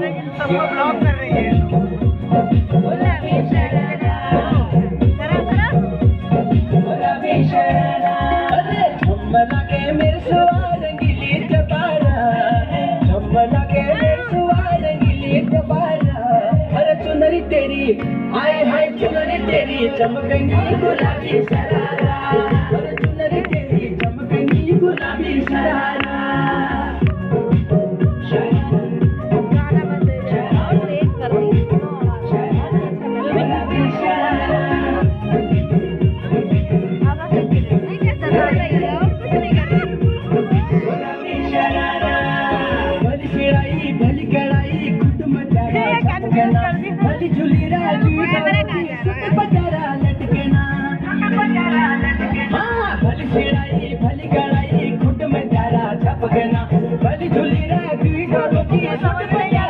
सबको ब्लॉक कर रही है। तेरी आए हाय चुनरी तेरी चमकेंगी गुलाबी शरारा, अरे चुनरी तेरी चमकेंगी गुलाबी शरारा। भली कड़ाई भली कड़ाई खुद मचाया भली झूली